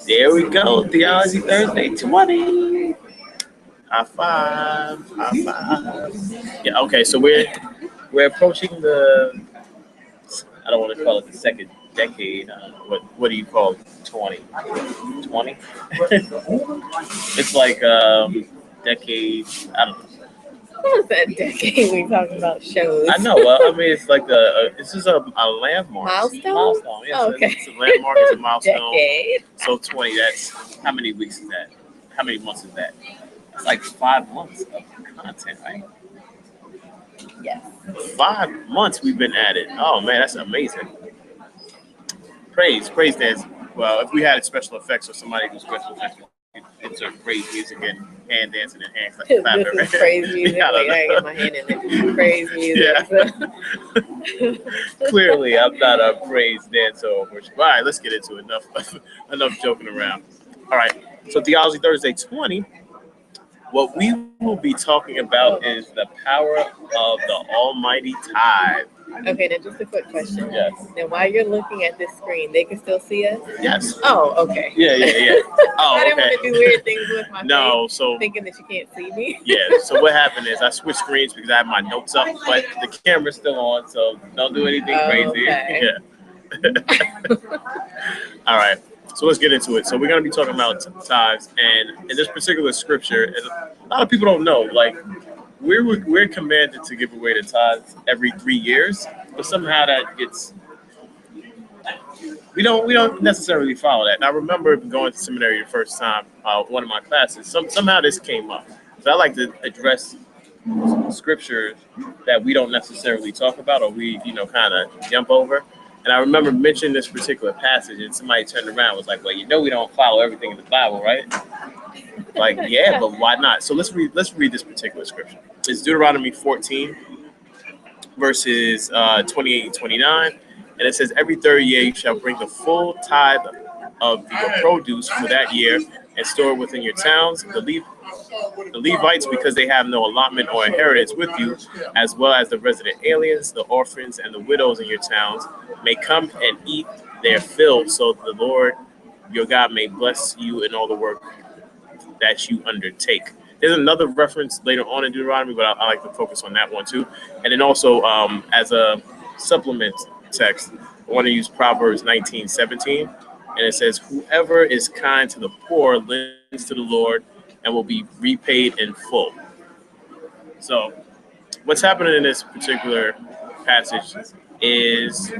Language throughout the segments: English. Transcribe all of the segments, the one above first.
There we go. Theology Thursday 20. High five. High five. Yeah, okay, so we're approaching the, I don't want to call it the second decade. What do you call it? 20? 20? It's like decade, I don't know. What's that decade we talking about shows? I know. Well, I mean, it's like it's just a landmark. Milestone? Milestone. Yeah, Oh, so okay. it's a landmark. It's a milestone. Decade. So 20. That's how many weeks is that? How many months is that? It's like 5 months of content, right? Yes. 5 months we've been at it. Oh man, that's amazing. Praise dance. Well, if we had special effects or somebody who's special effects, insert praise music and hand dancing and hand clapping. This is praise music. Yeah, Wait, I got my hand in it. Praise music. Yeah. Clearly, I'm not a praise dancer or worship. All right, let's get into it. Enough joking around. All right, so Theology Thursday 20. What we will be talking about is the power of the almighty tithe. Okay, now just a quick question. Yes. Now, while you're looking at this screen, they can still see us? Yes. Oh, okay. Yeah. Oh, I didn't want to do weird things with my face, so thinking that you can't see me. Yeah, so what happened is I switched screens because I have my notes up, but the camera's still on, so don't do anything crazy. Okay. Yeah. All right, so let's get into it. So we're going to be talking about tithes, and in this particular scripture, and a lot of people don't know, like, we're commanded to give away the tithes every 3 years, but somehow that gets, we don't necessarily follow that. And I remember going to seminary the first time, one of my classes, somehow this came up. So I like to address scriptures that we don't necessarily talk about, or we kind of jump over. And I remember mentioning this particular passage, and somebody turned around and was like, well, we don't follow everything in the Bible, right? Like, yeah, but why not? So let's read this particular scripture. It's Deuteronomy 14, verses 28 and 29. And it says, every third year you shall bring the full tithe of your produce for that year and store it within your towns. The Levites, because they have no allotment or inheritance with you, as well as the resident aliens, the orphans, and the widows in your towns, may come and eat their fill, so the Lord your God may bless you in all the work that you undertake. There's another reference later on in Deuteronomy, but I like to focus on that one too. And then also, as a supplement text, I want to use Proverbs 19:17, and it says, whoever is kind to the poor lends to the Lord and will be repaid in full. So what's happening in this particular passage is,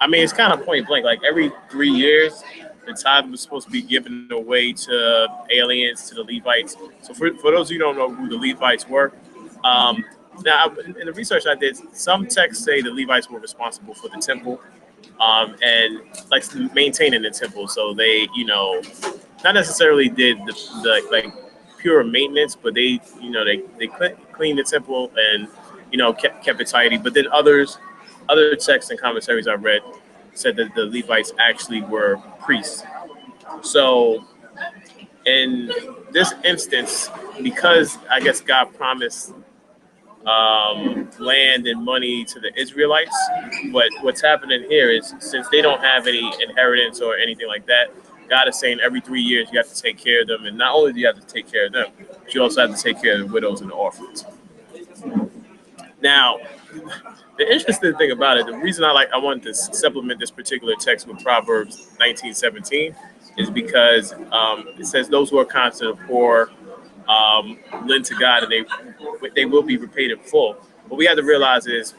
it's kind of point blank. Like every 3 years, the tithe was supposed to be given away to aliens, to the Levites. So for those of you who don't know who the Levites were, now in the research I did, some texts say the Levites were responsible for the temple, and like maintaining the temple. So they, not necessarily did the like pure maintenance, but they cleaned the temple and kept it tidy. But then other texts and commentaries I read said that the Levites actually were priests. So in this instance, because I guess God promised land and money to the Israelites, what's happening here is, since they don't have any inheritance or anything like that, God is saying every 3 years you have to take care of them. And not only do you have to take care of them, but you also have to take care of the widows and the orphans. Now, the interesting thing about it, the reason I wanted to supplement this particular text with Proverbs 19:17 is because it says those who are kind to the poor lend to God, and they will be repaid in full. What we have to realize is,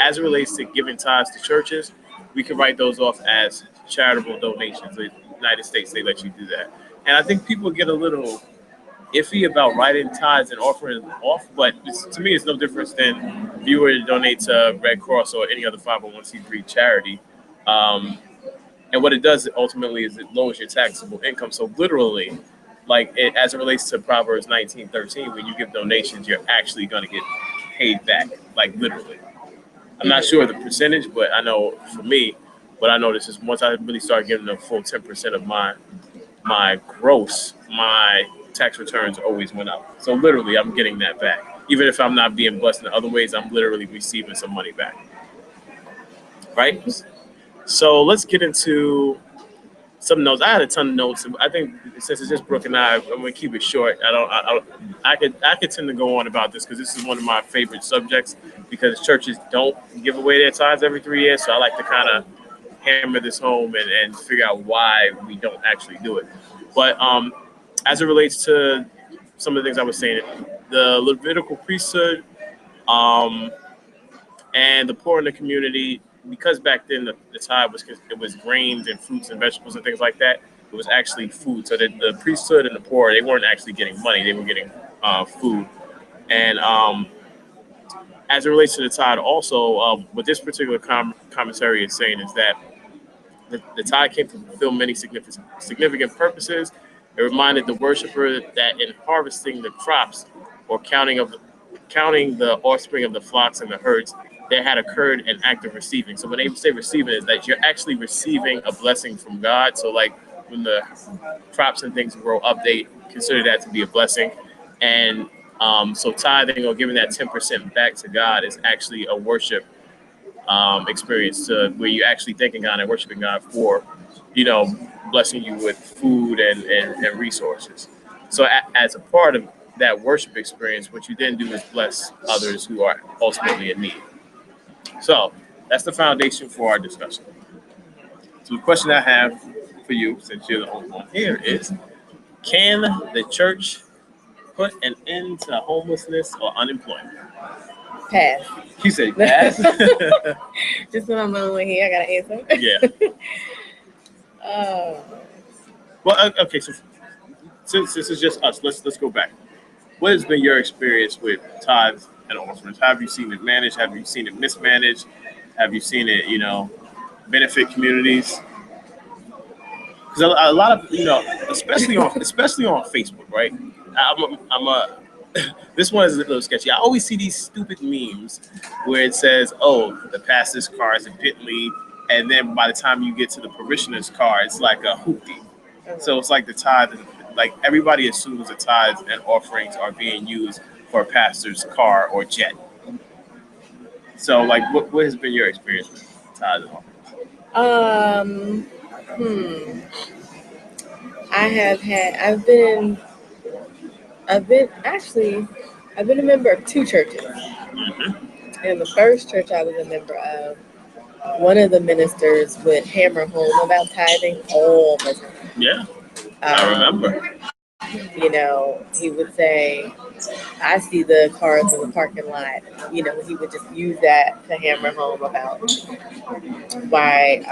as it relates to giving tithes to churches, we can write those off as charitable donations. In the United States, they let you do that. And I think people get a little iffy about writing tithes and offering off, but to me, it's no difference than if you were to donate to Red Cross or any other 501c3 charity. And what it does ultimately is it lowers your taxable income. So literally, as it relates to Proverbs 19:13, when you give donations, you're actually going to get paid back, like literally. I'm not sure the percentage, but I know for me, what I noticed is once I really start giving the full 10% of my gross, my tax returns always went up. So literally, I'm getting that back. Even if I'm not being blessed in other ways, I'm literally receiving some money back. Right? So let's get into some notes. I had a ton of notes. I think since it's just Brooke and I'm gonna keep it short. I could tend to go on about this because this is one of my favorite subjects because churches don't give away their tithes every 3 years. So I like to kind of hammer this home and figure out why we don't actually do it. But as it relates to some of the things I was saying, the Levitical priesthood um, and the poor in the community, because back then the tithe was grains and fruits and vegetables and things like that. It was actually food. So that the priesthood and the poor, they weren't actually getting money; they were getting food. And as it relates to the tithe, also what this particular commentary is saying is that the tithe came to fulfill many significant purposes. It reminded the worshiper that in harvesting the crops or counting the offspring of the flocks and the herds, there had occurred an act of receiving. So when they say receiving, is that you're actually receiving a blessing from God. So like when the crops and things grow up, they consider that to be a blessing. And so tithing or giving that 10% back to God is actually a worship experience to where you're actually thanking God and worshiping God for, blessing you with food and resources. So as a part of that worship experience, what you then do is bless others who are ultimately in need. So that's the foundation for our discussion. So the question I have for you, since you're the only one here, is can the church put an end to homelessness or unemployment? Pass. She said pass. Just when I'm on here, I gotta answer. Yeah. Oh, Well, okay. So since this is just us, let's go back. What has been your experience with tithes and offerings? Have you seen it managed? Have you seen it mismanaged? Have you seen it, benefit communities? Because a lot of, especially on Facebook, right? I'm a this one is a little sketchy. I always see these stupid memes where it says, "Oh, the pastor's car is a Bentley," and then by the time you get to the parishioner's car, it's like a hoopty. So it's like the tithe, like everybody assumes the tithes and offerings are being used for a pastor's car or jet. So, like, what has been your experience with tithes and offerings? hmm. I've been a member of two churches. Mm-hmm. In the first church I was a member of, one of the ministers would hammer home about tithing all the time. Yeah, I remember. He would say, I see the cars in the parking lot. He would just use that to hammer home about why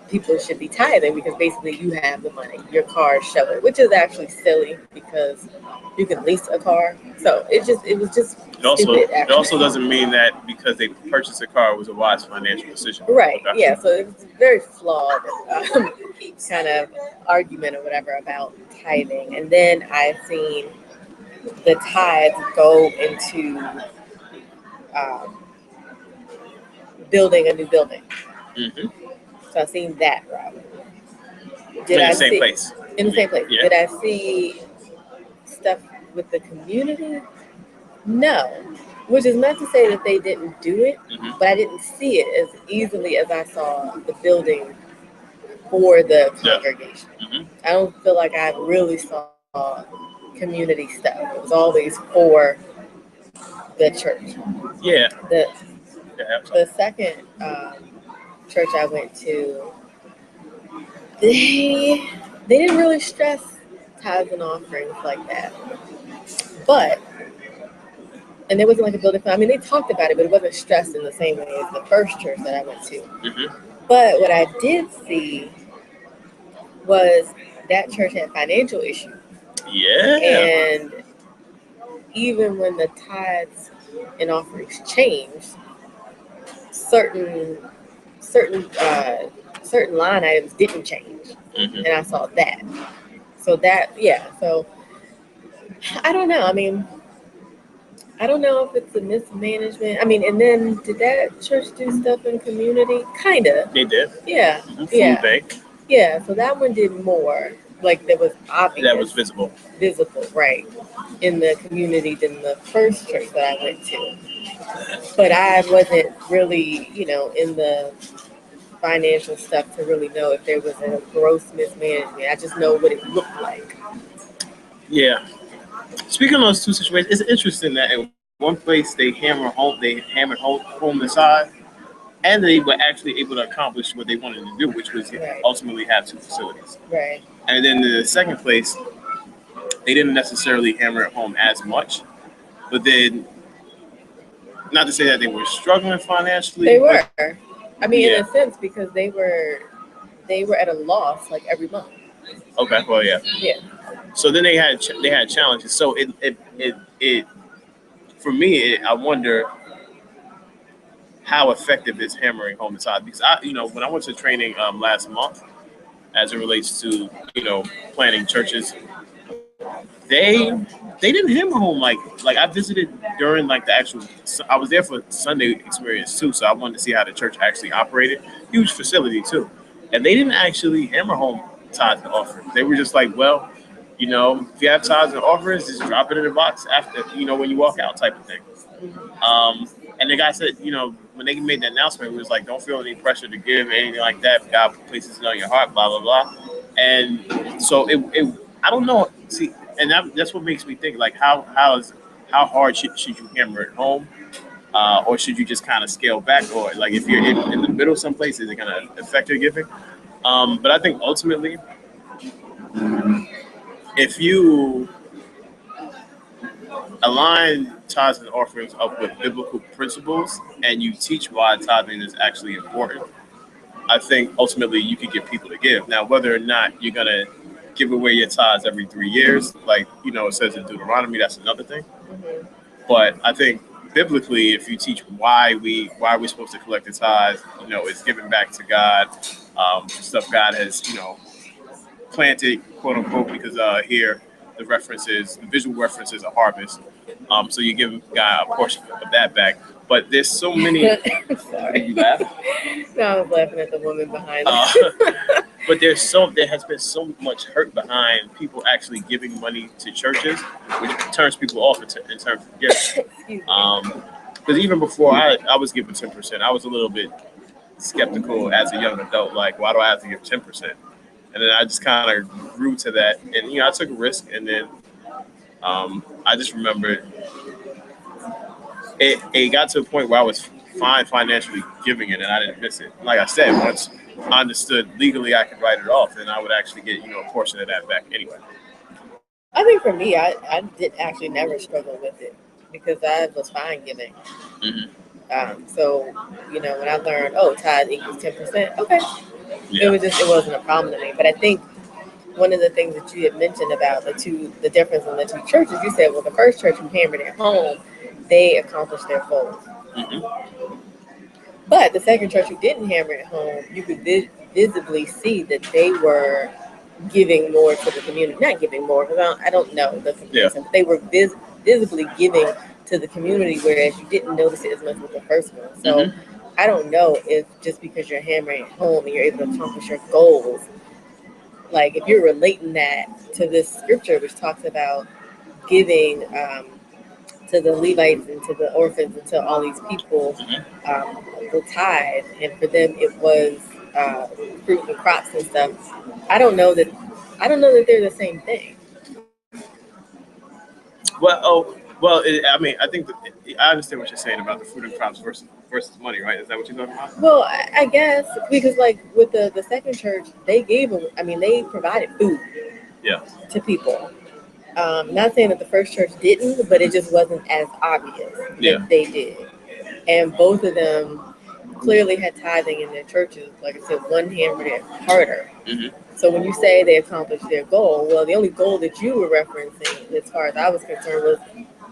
people should be tithing because basically you have the money. Your cars show it, which is actually silly because you can lease a car. So it was just stupid. It also doesn't mean that because they purchased a car was a wise financial decision. Right. Okay. Yeah. So it was a very flawed kind of argument or whatever about tithing. And then I've seen the tithe go into um, building a new building. Mm-hmm. So I've seen that route. In the same place. In the same place. Yeah. Did I see stuff with the community? No. Which is not to say that they didn't do it, Mm-hmm. but I didn't see it as easily as I saw the building for the congregation. Yeah. Mm-hmm. I don't feel like I really saw community stuff. It was always for the church. Yeah. The second church I went to, they didn't really stress tithes and offerings like that. And there wasn't like a building fund. I mean, they talked about it, but it wasn't stressed in the same way as the first church that I went to. Mm-hmm. But what I did see was that church had financial issues. Yeah. And even when the tithes and offerings changed, certain line items didn't change. Mm-hmm. And I saw that. So I don't know. I mean, I don't know if it's a mismanagement. I mean, and then did that church do stuff in community? Kinda. They did. Yeah. Mm-hmm. Yeah. Food bank. Yeah. So that one did more. Like that was obvious. That was visible. Visible, right, in the community than the first church that I went to. But I wasn't really, in the financial stuff to really know if there was a gross mismanagement. I just know what it looked like. Yeah. Speaking of those two situations, it's interesting that in one place they hammered home the side, and they were actually able to accomplish what they wanted to do, which was Right. ultimately have two facilities. Right. And then the second place, they didn't necessarily hammer it home as much, but then not to say that they were struggling financially. They but were. I mean, yeah. in a sense, because they were at a loss like every month. Okay. Well, yeah. Yeah. So then they had challenges. So it for me, I wonder how effective is hammering home the side, because when I went to training last month as it relates to planning churches, they didn't hammer home like I visited during like the actual. I was there for Sunday experience too, so I wanted to see how the church actually operated. Huge facility too, and they didn't actually hammer home tithes and offerings. They were just like, well, if you have tithes and offerings, just drop it in the box after when you walk out, type of thing. And the guy said, when they made the announcement, it was like, don't feel any pressure to give anything like that. God places it on your heart, blah blah blah. And so I don't know. See, and that's what makes me think like how hard should you hammer it home, or should you just kind of scale back, or like if you're in the middle someplace, is it going to affect your giving? But I think ultimately, if you align tithes and offerings up with biblical principles and you teach why tithing is actually important, I think ultimately you can get people to give. Now, whether or not you're going to give away your tithes every 3 years, like, it says in Deuteronomy, that's another thing. Mm-hmm. But I think biblically, if you teach why we're supposed to collect the tithes, it's giving back to God, stuff God has, planted, quote unquote, because here the visual reference is a harvest. So you give God a portion of that back. But there's so many. Sorry. Did you laugh? No, I was laughing at the woman behind But there has been so much hurt behind people actually giving money to churches, which turns people off in terms of giving. Because even before I was giving 10%, I was a little bit skeptical as a young adult. Like, why do I have to give 10%? And then I just kind of grew to that, and I took a risk, and then I just remembered it got to a point where I was fine financially giving it, and I didn't miss it. Like I said, once I understood legally I could write it off, then I would actually get a portion of that back anyway. I think for me, I did actually never struggle with it because I was fine giving. Mm-hmm. So when I learned, tithe equals 10%, okay, Yeah. it wasn't a problem to me. But I think one of the things that you had mentioned about the difference in the two churches, you said, well, the first church who hammered it home, they accomplished their goals. Mm-hmm. But the second church who didn't hammer it home, you could visibly see that they were giving more to the community. Not giving more, because I don't know the comparison, but they were visibly giving to the community, whereas you didn't notice it as much with the first one. So I don't know if just because you're hammering it home and you're able to accomplish your goals, like if you're relating that to this scripture, which talks about giving to the Levites and to the orphans and to all these people, the tithe, and for them it was fruit and crops and stuff. I don't know that they're the same thing. I mean, I think I understand what you're saying about the fruit and crops versus money, right? Is that what you're talking about? Well, I guess because like with the second church, they they provided food, to people. Not saying that the first church didn't, but it just wasn't as obvious that they did. And both of them clearly had tithing in their churches. Like I said, one hammered it harder. Mm-hmm. So when you say they accomplished their goal, well, the only goal that you were referencing, as far as I was concerned, was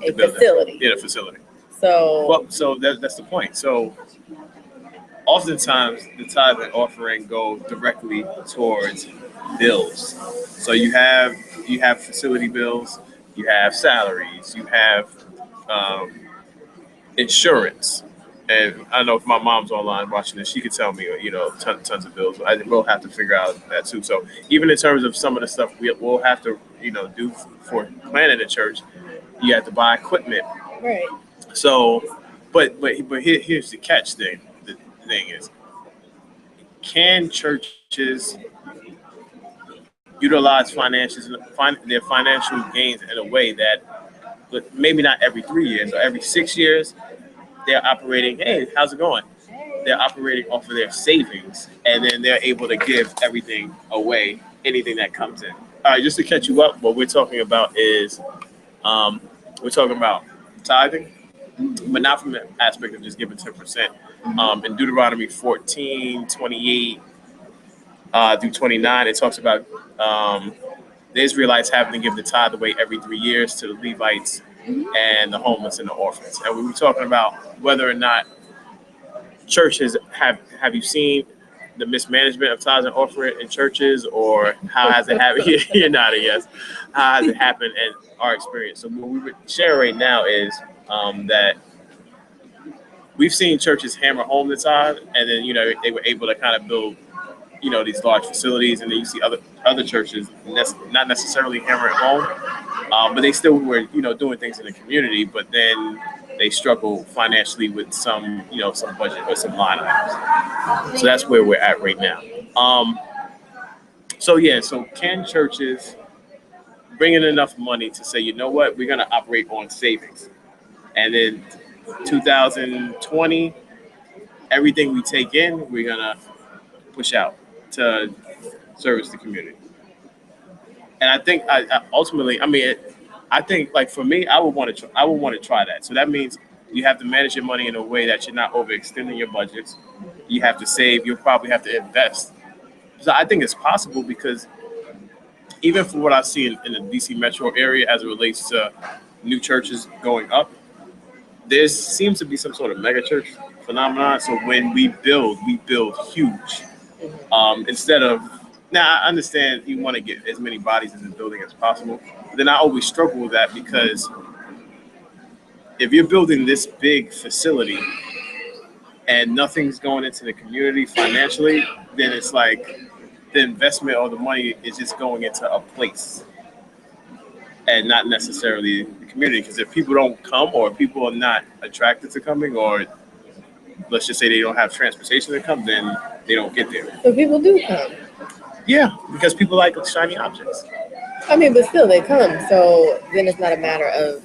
a facility. Yeah, the facility. So, that's the point. So oftentimes the tithe and offering go directly towards bills. So you have facility bills, you have salaries, you have um, insurance. And I know if my mom's online watching this, she could tell me, tons of bills. I will have to figure out that too. So even in terms of some of the stuff we'll have to, do for planning a church, you have to buy equipment. right. So, but here's the catch thing. The thing is, can churches utilize their financial gains in a way that, but maybe not every 3 years or every 6 years, they're operating, hey, how's it going? They're operating off of their savings, and then they're able to give everything away, anything that comes in. All right, just to catch you up, what we're talking about is we're talking about tithing, but not from the aspect of just giving 10%. In Deuteronomy 14:28 through 29, it talks about the Israelites having to give the tithe away every 3 years to the Levites and the homeless and the orphans. And we were talking about whether or not churches have you seen the mismanagement of tithes and offering in churches, or how has it happened? You're nodding, yes. How has it happened in our experience? So what we would share right now is that we've seen churches hammer home the tithe, and then they were able to kind of build these large facilities, and then you see other churches not necessarily hammer it home, but they still were doing things in the community, but then they struggle financially with some some budget or some line items. So that's where we're at right now. So can churches bring in enough money to say, you know what, we're going to operate on savings, and then 2020, everything we take in, we're going to push out to service the community? And I think ultimately, I think, like, for me, I would want to try that. So that means you have to manage your money in a way that you're not overextending your budgets. You have to save. You'll probably have to invest. So I think it's possible, because even from what I see in the DC metro area as it relates to new churches going up, there seems to be some sort of mega church phenomenon. So when we build huge. Instead of, now I understand you want to get as many bodies in the building as possible, but then I always struggle with that, because if you're building this big facility and nothing's going into the community financially, then it's like the investment or the money is just going into a place and not necessarily the community. Because if people don't come, or people are not attracted to coming, or let's just say they don't have transportation to come, then they don't get there. So people do come. Yeah, because people like shiny objects. But still they come. So then it's not a matter of,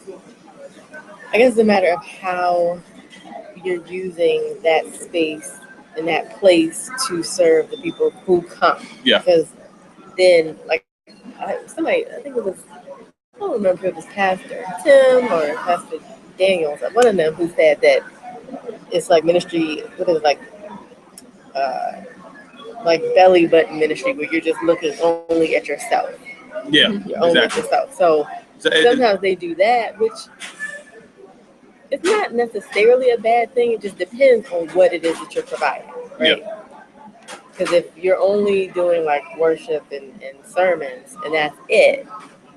I guess it's a matter of how you're using that space and that place to serve the people who come. Yeah. Because then, like, I think it was, I don't remember if it was Pastor Tim or Pastor Daniels, one of them, who said that it's like ministry, what is it, like belly button ministry, where you're just looking only at yourself. Yeah, you're only at yourself. So sometimes they do that, which it's not necessarily a bad thing. It just depends on what it is that you're providing, right? Because if you're only doing like worship and sermons and that's it,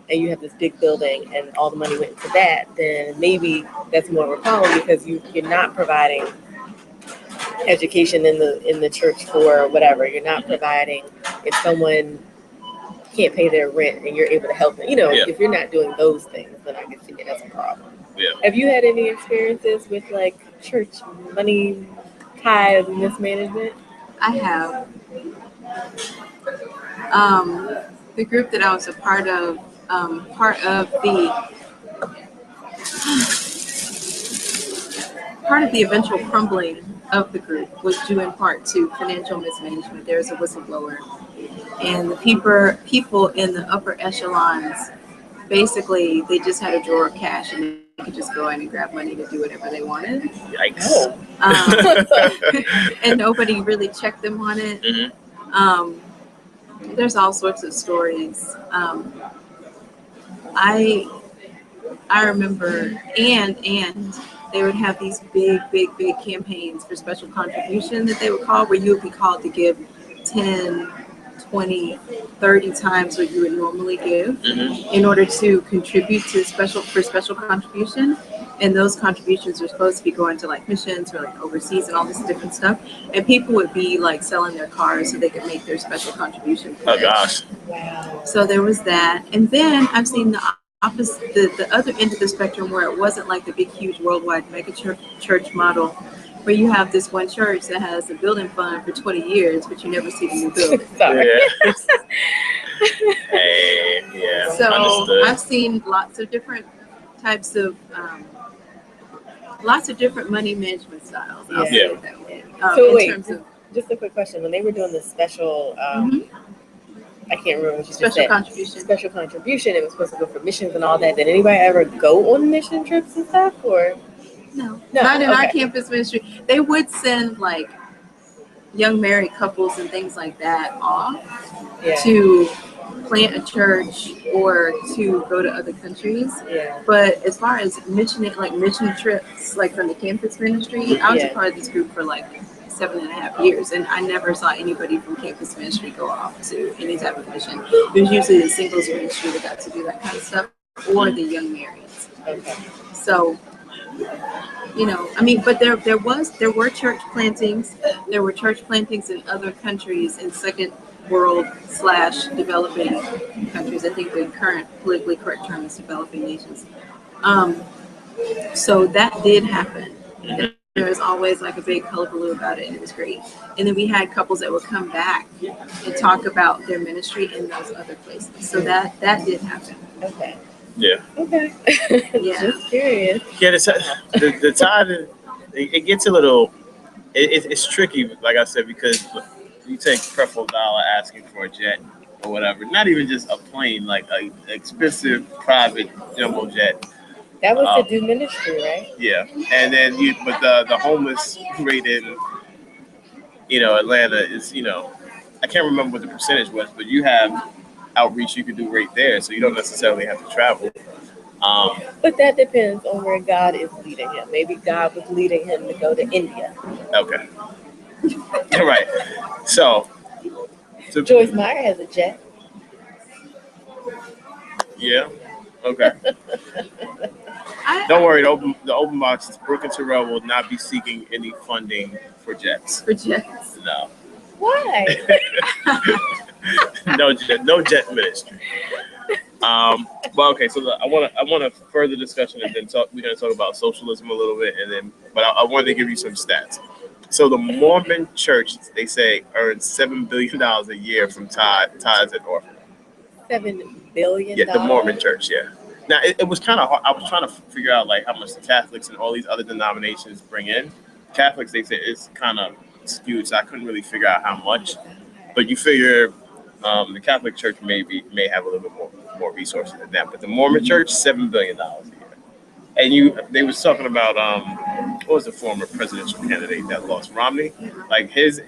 and you have this big building and all the money went into that, then maybe that's more of a problem, because you're not providing education in the church for whatever. You're not providing, if someone can't pay their rent and you're able to help them. If you're not doing those things, then I can see it as a problem. Yeah. Have you had any experiences with like church money tithe mismanagement? I have. The group that I was a part of the eventual crumbling of the group was due in part to financial mismanagement. There was a whistleblower, and the people in the upper echelons, basically, they just had a drawer of cash and they could just go in and grab money to do whatever they wanted. Yikes. And nobody really checked them on it. Mm-hmm. There's all sorts of stories. I remember, and they would have these big campaigns for special contribution that they would call, where you would be called to give 10, 20, 30 times what you would normally give in order to contribute to special contribution. And those contributions are supposed to be going to like missions or like overseas and all this different stuff. And people would be like selling their cars so they could make their special contribution. Oh gosh. Wow. So there was that. And then I've seen the opposite, the other end of the spectrum, where it wasn't like the big, huge worldwide mega church model. where you have this one church that has a building fund for 20 years, but you never see the new building. Sorry. Yeah. Hey, yeah. So Understood. I've seen lots of different types of, lots of different money management styles. I'll say it that way. So in wait, terms of just a quick question. When they were doing the special, I can't remember what you just special said. contribution. Special contribution. It was supposed to go for missions and all that. Did anybody ever go on mission trips and stuff, or No, No, not in our okay. campus ministry. They would send like young married couples and things like that off yeah, to plant a church or to go to other countries. yeah, But as far as mission trips, like from the campus ministry, I was a Yeah. part of this group for like 7.5 years, and I never saw anybody from campus ministry go off to any type of mission. It was usually the singles ministry that got to do that kind of stuff, or the young marrieds. okay, So, you know, I mean, but there were church plantings. There were church plantings in other countries, in second world / developing countries. I think the current politically correct term is developing nations. So that did happen. And there was always like a big hullabaloo about it, and it was great. And then we had couples that would come back and talk about their ministry in those other places. So that did happen. okay, Yeah. okay. Yeah. Just curious. Yeah, the tide, it gets a little, it's tricky, like I said, because you take preferable dollar asking for a jet or whatever, not even just a plane, like a expensive private jumbo jet. That was to do ministry, right? Yeah, and then but the homeless rate in, Atlanta is, I can't remember what the percentage was, but you have outreach you can do right there, so you don't necessarily have to travel. But that depends on where God is leading him. Maybe God was leading him to go to India. Okay. Right. So Joyce Meyer has a jet. yeah. Okay. Don't worry. The open box is Brooke and Terrell will not be seeking any funding for jets. For jets. No. Why? No jet ministry. But okay, so I want a further discussion, and then we're going to talk about socialism a little bit, and then I wanted to give you some stats. So the Mormon Church, they say, earns $7 billion a year from tithes and orphans. $7 billion. Yeah, the Mormon Church. Yeah. Now it was kind of hard. I was trying to figure out like how much the Catholics and all these other denominations bring in. Catholics, they say it's kind of skewed, so I couldn't really figure out how much. But you figure the Catholic Church may have a little bit more resources than that. But the Mormon Church, $7 billion a year. And they was talking about what was the former presidential candidate that lost, Romney? Like his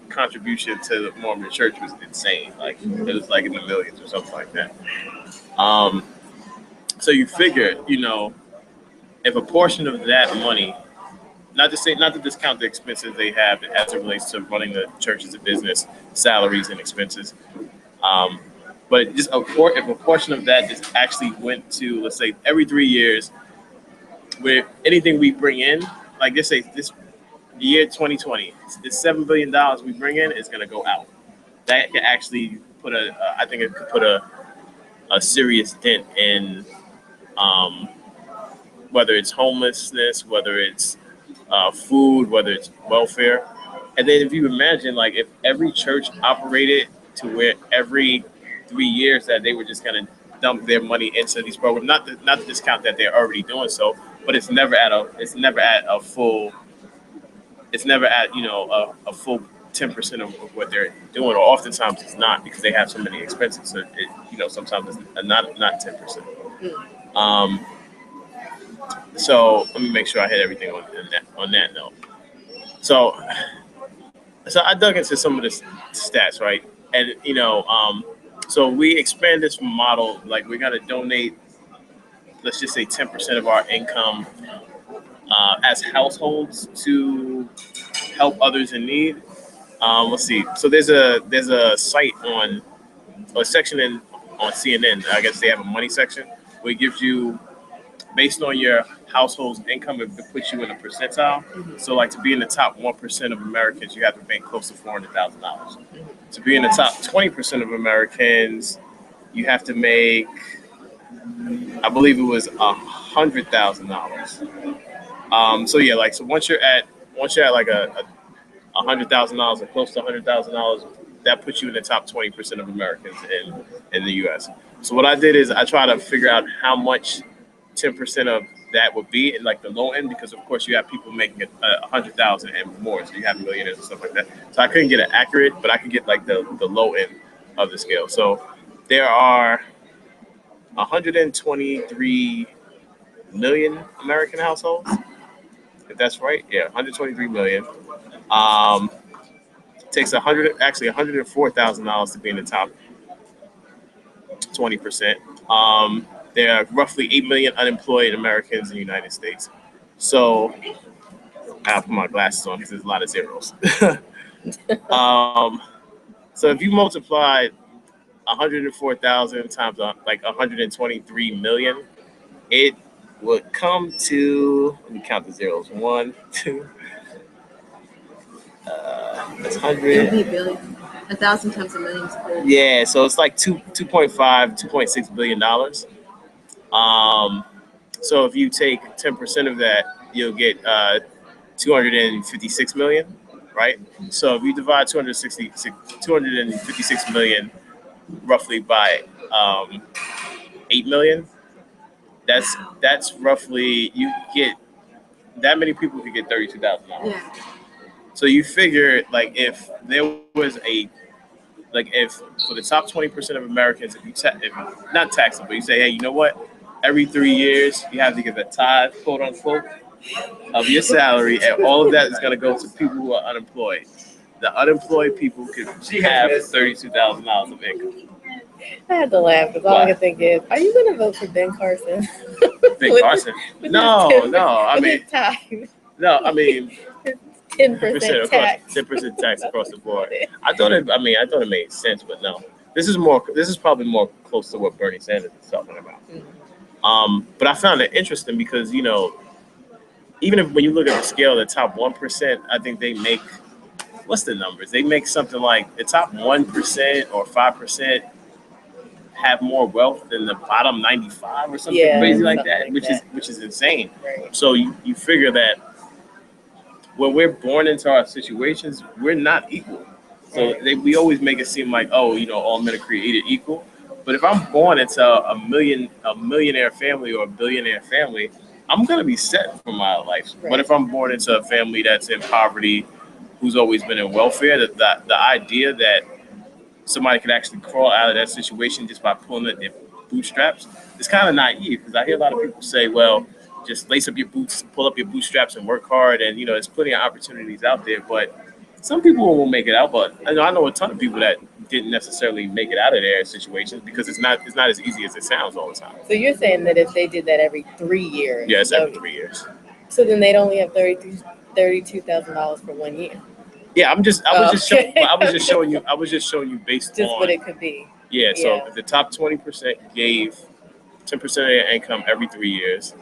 contribution to the Mormon Church was insane. Like it was like in the millions or something like that. So you figure, if a portion of that money, not to discount the expenses they have as it relates to running the church as a business, salaries and expenses, but just if a portion of that just actually went to, let's say, every 3 years, where anything we bring in, like this year 2020, this $7 billion we bring in is going to go out. That can actually I think it could put a serious dent in whether it's homelessness, whether it's food, whether it's welfare. And then if you imagine, like, if every church operated to where every 3 years that they were just going to dump their money into these programs, not to discount that they're already doing so, but it's never at a full 10% of what they're doing, or oftentimes it's not, because they have so many expenses. So sometimes it's not 10%. So let me make sure I hit everything on that note. So I dug into some of the stats, right? And so we expand this model, like we're gonna donate, let's just say 10% of our income as households to help others in need. Let's see. So there's a site on a section on CNN. I guess they have a money section where it gives you, based on your household's income, it puts you in a percentile. Mm-hmm. So like to be in the top 1% of Americans, you have to make close to $400,000. To be in the top 20% of Americans, you have to make, I believe it was $100,000. So once you're at once you're at like $100,000 or close to $100,000, that puts you in the top 20% of Americans in the U.S. So what I did is I try to figure out how much 10% of that would be in like the low end, because of course you have people making it 100,000 and more, so you have millionaires and stuff like that. So I couldn't get it accurate, but I could get like the low end of the scale. So there are 123 million American households, if that's right. Yeah, 123 million. It takes $104,000 to be in the top 20%. There are roughly 8 million unemployed Americans in the United States. So I'll put my glasses on because there's a lot of zeros. So if you multiply 104,000 times like 123 million, it would come to, let me count the zeros. 1, 2, that's 100. It'll be a billion. 1,000 times a million is a billion. Yeah, so it's like 2.5, $2.6 billion. So if you take 10% of that, you'll get 256 million, right? So if you divide 256 million roughly by 8 million, that's roughly, you get that many people could get $32,000. Yeah. So you figure like if there was if for the top 20% of Americans, if not taxable, but you say, hey, you know what? Every 3 years you have to give a tithe, quote unquote, of your salary, and all of that is going to go to people who are unemployed. The unemployed people could have $32,000 of income. I had to laugh because all I could think is, are you going to vote for Ben Carson? Ben Carson? No. I mean, 10% tax. 10% tax across the board. I thought it made sense, but no. This is probably more close to what Bernie Sanders is talking about. Mm-hmm. But I found it interesting because, even if when you look at the scale, the top 1%, I think they make, what's the numbers? They make something like the top 1% or 5% have more wealth than the bottom 95 or something crazy like that, which is insane. Right. So you figure that when we're born into our situations, we're not equal. So we always make it seem like, all men are created equal. But if I'm born into a millionaire family or a billionaire family, I'm gonna be set for my life. Right. But if I'm born into a family that's in poverty, who's always been in welfare, the idea that somebody could actually crawl out of that situation just by pulling at their bootstraps is kind of naive, because I hear a lot of people say, well, just lace up your boots, pull up your bootstraps and work hard, and there's plenty of opportunities out there. But some people won't make it out, but I know a ton of people that didn't necessarily make it out of their situations because it's not as easy as it sounds all the time. So you're saying that if they did that every 3 years? Yeah, it's every 3 years. So then they'd only have $32,000 for 1 year. Yeah, I was just showing you based just on what it could be. Yeah, so if the top 20% gave 10% of their income every 3 years,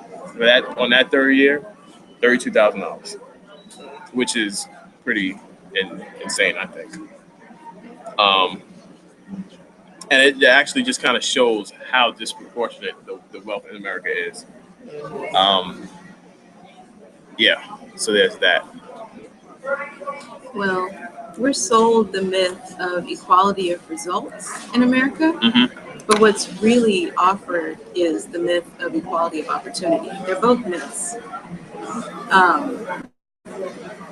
on that third year, $32,000, which is pretty insane, I think. And it actually just kind of shows how disproportionate the wealth in America is. So there's that. Well, we're sold the myth of equality of results in America, but what's really offered is the myth of equality of opportunity. They're both myths.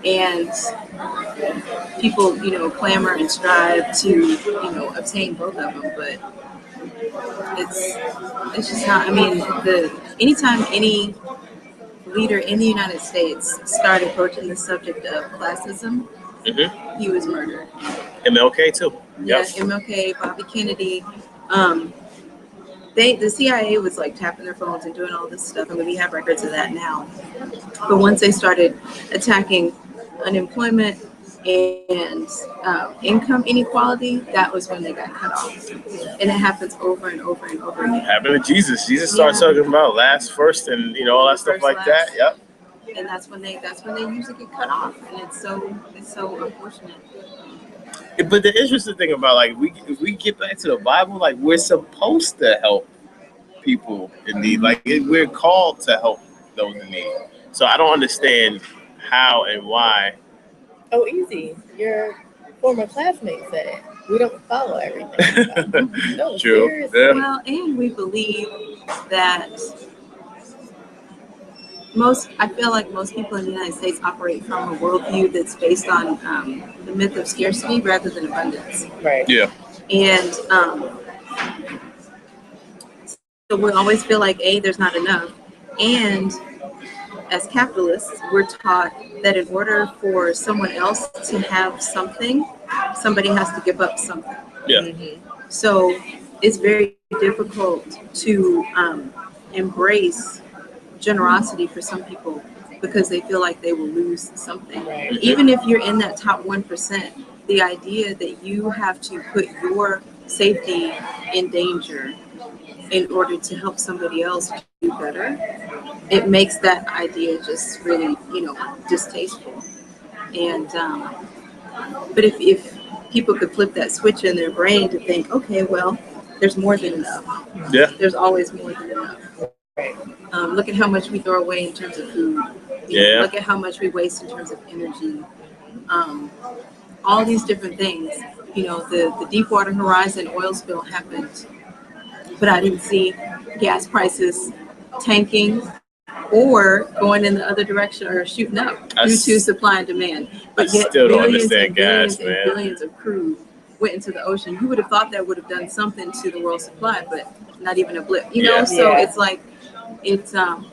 And people, clamor and strive to, obtain both of them, but it's just not. I mean, anytime any leader in the United States started approaching the subject of classism, he was murdered. MLK too. Yeah, MLK, Bobby Kennedy. The CIA was like tapping their phones and doing all this stuff. I mean, we have records of that now. But once they started attacking unemployment and income inequality, that was when they got cut off. And it happens over and over and over again. Happened to Jesus. Jesus started talking about last, first, and all that stuff like that. Yep. And that's when they usually get cut off, and it's so unfortunate. But the interesting thing about if we get back to the Bible, we're supposed to help people in need. We're called to help those in need. So I don't understand how and why. Oh, easy. Your former classmate said it. We don't follow everything. No, True. seriously. Yeah. Well, and we believe that I feel like most people in the United States operate from a worldview that's based on the myth of scarcity rather than abundance. Right. Yeah. And so we always feel like, A, there's not enough. And as capitalists, we're taught that in order for someone else to have something, somebody has to give up something. Yeah. Mm-hmm. So it's very difficult to embrace generosity for some people because they feel like they will lose something. Right. Even if you're in that top 1%, the idea that you have to put your safety in danger in order to help somebody else do better, it makes that idea just really, distasteful. And but if people could flip that switch in their brain to think, okay, well, there's more than enough. Yeah. There's always more than enough. Right. Look at how much we throw away in terms of food. Yeah. Look at how much we waste in terms of energy. All these different things. The Deepwater Horizon oil spill happened, but I didn't see gas prices tanking or going in the other direction or shooting up due to supply and demand. But yet still don't billions understand and billions gas, and man. billions of crude went into the ocean. You would have thought that would have done something to the world supply, but not even a blip. Yeah. So Yeah. it's like it's I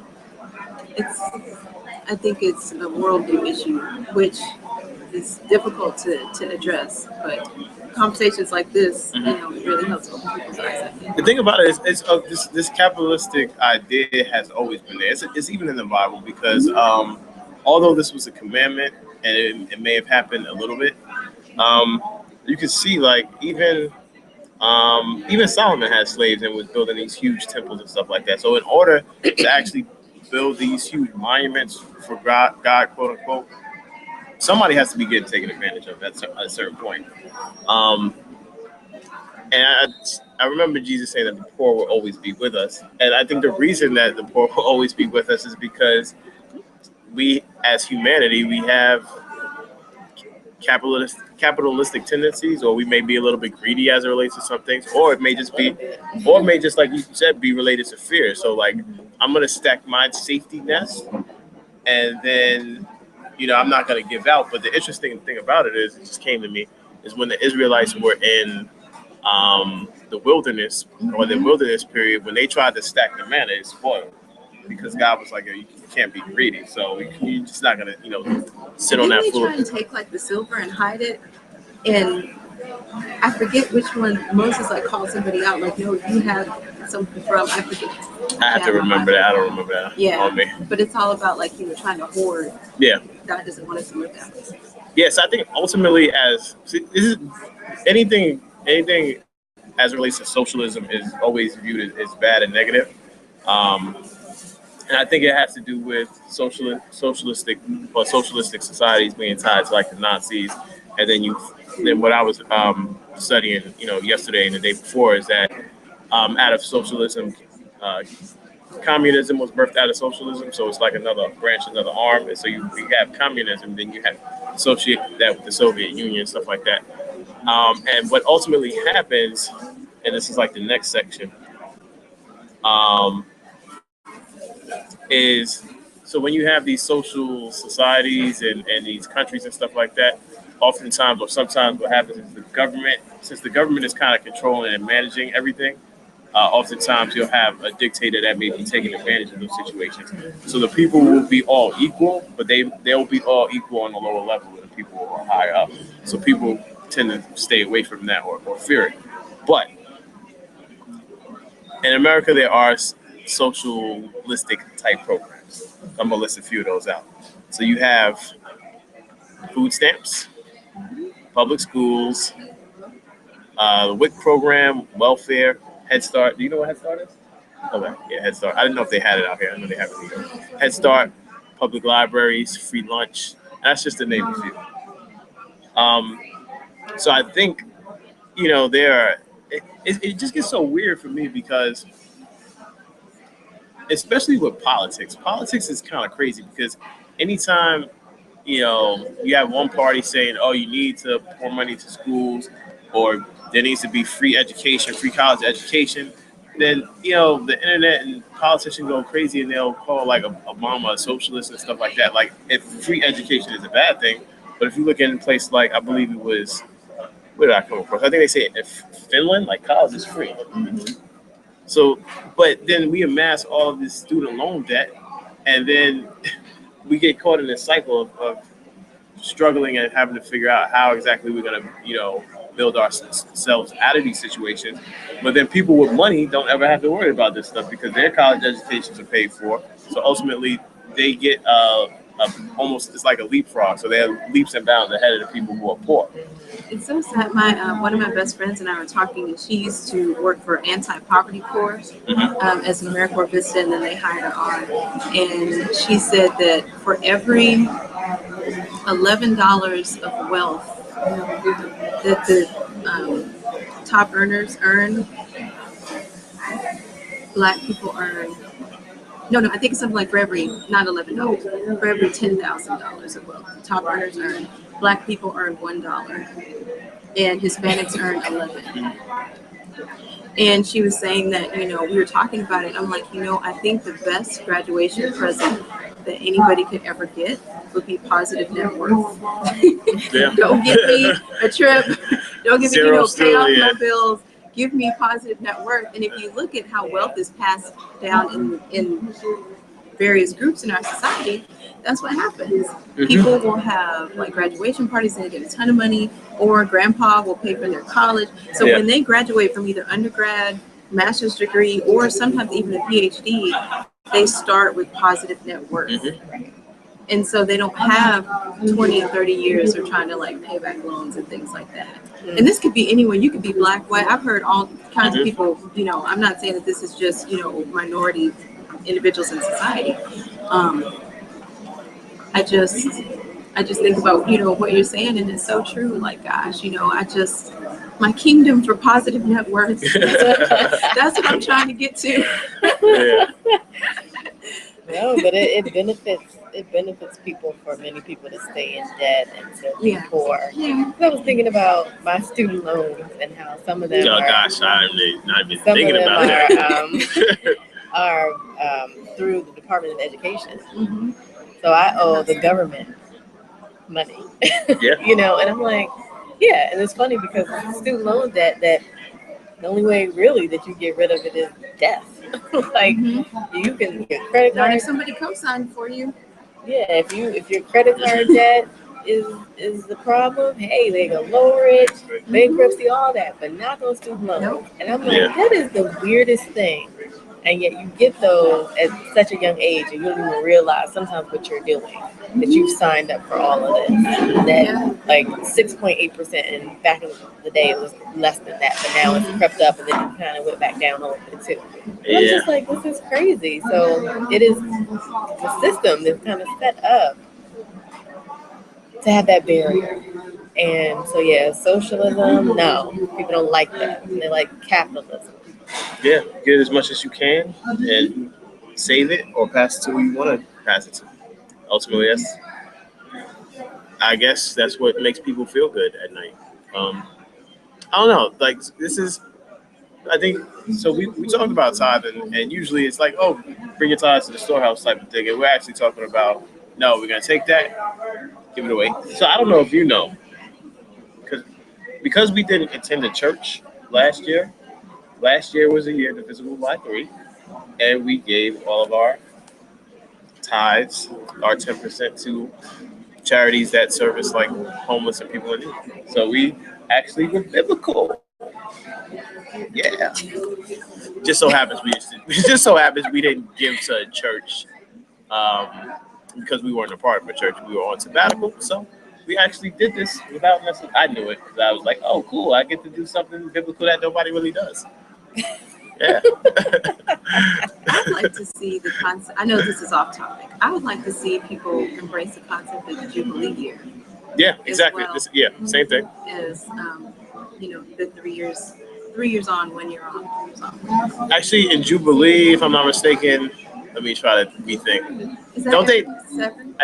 think it's a worldview issue, which is difficult to address. But conversations like this, it really helps open people's eyes, I think. The thing about it is, this capitalistic idea has always been there. It's even in the Bible because although this was a commandment and it may have happened a little bit, you can see like even Solomon had slaves and was building these huge temples and stuff like that. So in order to actually build these huge monuments for God, quote unquote, somebody has to be getting taken advantage of at a certain point. And I remember Jesus saying that the poor will always be with us. And I think the reason that the poor will always be with us is because we, as humanity, we have capitalistic tendencies, or we may be a little bit greedy as it relates to some things, or it may just like you said, be related to fear. So like, I'm gonna stack my safety nest, and then I'm not gonna give out. But the interesting thing about it is, it just came to me, is when the Israelites were in the wilderness, or the wilderness period, when they tried to stack the manna, it spoiled because God was like, you can't be greedy, so you're just not gonna sit on that Didn't they food. try and take like the silver and hide it? And I forget which one Moses called somebody out, like, no, you have something from, I forget. I have to remember that. I don't remember that. Yeah, on me. But it's all about trying to hoard. Yeah. God doesn't want us to live that way. Yes, I think ultimately, this is anything as it relates to socialism is always viewed as bad and negative. And I think it has to do with socialistic societies being tied to like the Nazis, and then what I was studying, yesterday and the day before, is that out of socialism, communism was birthed out of socialism, so it's like another branch, another arm. And so you have communism, then you have associate that with the Soviet Union, stuff like that. And what ultimately happens, and this is like the next section, is so when you have these social societies and these countries and stuff like that, oftentimes or sometimes what happens is since the government is kind of controlling and managing everything, oftentimes you'll have a dictator that may be taking advantage of those situations. So the people will be all equal, but they'll be all equal on the lower level, and the people who are higher up. So people tend to stay away from that or fear it. But in America, there are socialistic type programs. I'm gonna list a few of those out. So you have food stamps, public schools, the WIC program, welfare, Head Start. Do you know what Head Start is? Okay, yeah, Head Start. I didn't know if they had it out here. I know they have it here. Head Start, public libraries, free lunch. That's just to name a few. So I think, it just gets so weird for me because, especially with politics is kind of crazy because anytime you have one party saying, oh, you need to pour money to schools, or there needs to be free education, free college education. Then, the internet and politicians go crazy and they'll call like Obama a socialist and stuff like that. Like, if free education is a bad thing, but if you look in a place like, I believe it was, where did I come across? I think they say if Finland, like college is free. So, but then we amass all of this student loan debt, and then we get caught in this cycle of struggling and having to figure out how exactly we're going to, build ourselves out of these situations. But then people with money don't ever have to worry about this stuff because their college educations are paid for. So ultimately, they get almost, it's like a leapfrog. So they have leaps and bounds ahead of the people who are poor. It's so sad. My one of my best friends and I were talking, and she used to work for Anti-Poverty Corps as an AmeriCorps visitor, and then they hired her on. And she said that for every $11 of wealth that the top earners earn, Black people earn. No, I think it's something like for every, not $11, for every $10,000 of wealth, the top earners earn. Black people earn $1, and Hispanics earn 11. And she was saying that, we were talking about it. I'm like, I think the best graduation present that anybody could ever get would be positive net worth. Yeah. Don't get me a trip. Don't get me, pay off my bills. Give me positive net worth. And if you look at how wealth is passed down in various groups in our society, that's what happens. People will have like graduation parties and they get a ton of money, or grandpa will pay for their college. So when they graduate from either undergrad, master's degree, or sometimes even a PhD, they start with positive net worth. And so they don't have 20 and 30 years of trying to like pay back loans and things like that. And this could be anyone. You could be Black, white. I've heard all kinds of people, I'm not saying that this is just, minority individuals in society. I just think about, what you're saying, and it's so true. Like, gosh, my kingdom for positive net worth. That's what I'm trying to get to. No, but it benefits people, for many people, to stay in debt and to be poor. I was thinking about my student loans and how some of them I'm not even thinking about that. are through the Department of Education. So I owe the government money. And I'm like, and it's funny because student loan debt, that the only way really that you get rid of it is death. Like you can get credit card. Not if somebody co-signed for you. Yeah, if your credit card debt is the problem, hey, they gonna lower it, bankruptcy, all that, but not those student loans. And I'm like, that is the weirdest thing. And yet you get those at such a young age, and you don't even realize sometimes what you're doing, that you've signed up for all of this. And that like 6.8%, and back in the day it was less than that, but now it's crept up, and then it kind of went back down a little bit too. And I'm just like, this is crazy. So it is the system that's kind of set up to have that barrier. And so socialism, no, people don't like that. They like capitalism. Yeah, get as much as you can and save it or pass it to who you want to pass it to. Ultimately, I guess that's what makes people feel good at night. I don't know. Like, I think, so we talked about tithing, and usually it's like, oh, bring your tithes to the storehouse type of thing. And we're actually talking about, no, we're going to take that, give it away. So I don't know if you know, because we didn't attend a church last year. Last year was a year divisible by 3, and we gave all of our tithes, our 10%, to charities that service like homeless and people in need. So we actually were biblical. Yeah. Just so happens we didn't give to a church because we weren't a part of a church. We were on sabbatical, so we actually did this without necessarily. I knew it because I was like, oh, cool, I get to do something biblical that nobody really does. Yeah. I'd like to see the concept. I know this is off topic. I would like to see people embrace the concept of the Jubilee year. Yeah, exactly. Well, same thing. As the 3 years on, 1 year on, 3 years on. Actually, in Jubilee, if I'm not mistaken, Let me try to rethink. Is that Don't they? every 7?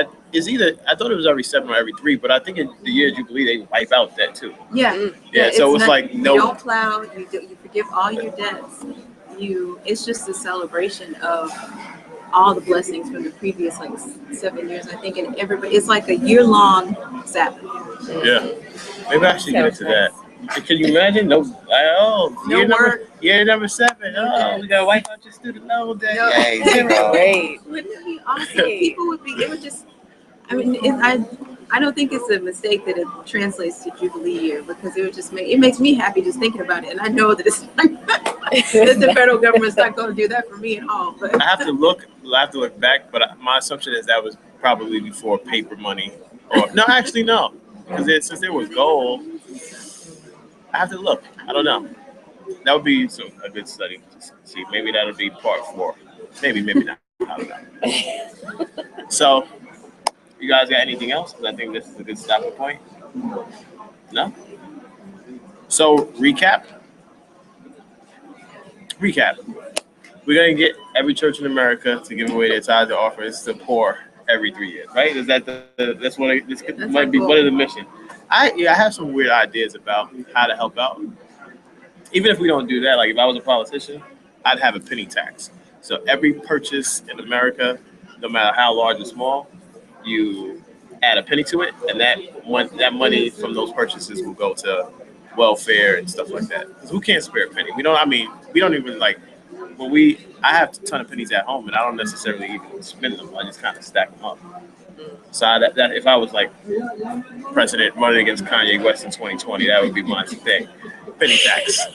I thought it was every 7 or every 3, but I think in the year of Jubilee they wipe out that too. Yeah. Yeah, so it's like You no. don't plow. You forgive all your debts. It's just a celebration of all the blessings from the previous 7 years. I think, and everybody, it's like a year-long Sabbath. Yeah, maybe I should get into that. Can you imagine? No year number 7. Oh, we gotta wipe out your student loan debt. No. Yay, 0. Great. Wouldn't it be awesome? People would be. It would just. I mean, I don't think it's a mistake that it translates to Jubilee year, because it makes me happy just thinking about it, and I know that it's that the federal government's not going to do that for me at all. But I have to look back, but my assumption is that was probably before paper money. Or no, actually no, because since there was gold, I have to look. I don't know. That would be a good study to see. Maybe that'll be part 4. Maybe not. I don't know. So, you guys got anything else? Because I think this is a good stopping point. No? So, recap. We're going to get every church in America to give away their tithes and offerings to poor every 3 years, right? Is that that's what this might be one of the mission. I have some weird ideas about how to help out. Even if we don't do that, like if I was a politician, I'd have a penny tax. So every purchase in America, no matter how large or small, you add a penny to it, and that money from those purchases will go to welfare and stuff like that. Because who can't spare a penny? We don't even like. I have a ton of pennies at home, and I don't necessarily even spend them. I just kind of stack them up. So that if I was like president running against Kanye West in 2020, that would be my thing. Penny tax.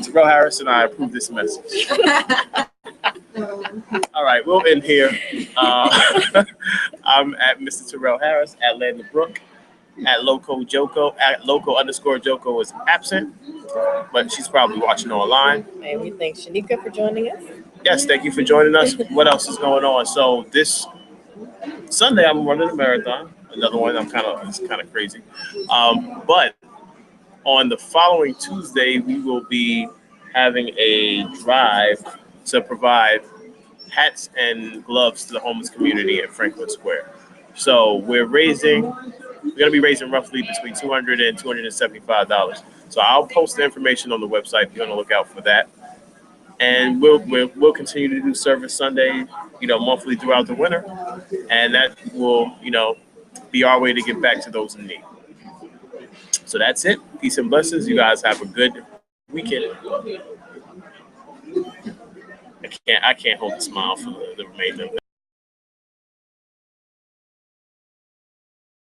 Terrell Harris and I approve this message. All right, we'll end here. I'm at Mr. Terrell Harris, at Landon Brook, at Loco Joko, at Loco_Joko is absent, but she's probably watching online. And we thank Shanika for joining us. Yes, thank you for joining us. What else is going on? So this Sunday I'm running a marathon. Another one. It's kind of crazy. But on the following Tuesday, we will be having a drive to provide hats and gloves to the homeless community in Franklin Square. So we're going to be raising roughly between $200 and $275. So I'll post the information on the website. Be on the lookout for that. And we'll continue to do service Sunday, monthly throughout the winter, and that will, be our way to get back to those in need. So that's it. Peace and blessings. You guys have a good weekend. I can't hold the smile for the remainder of that.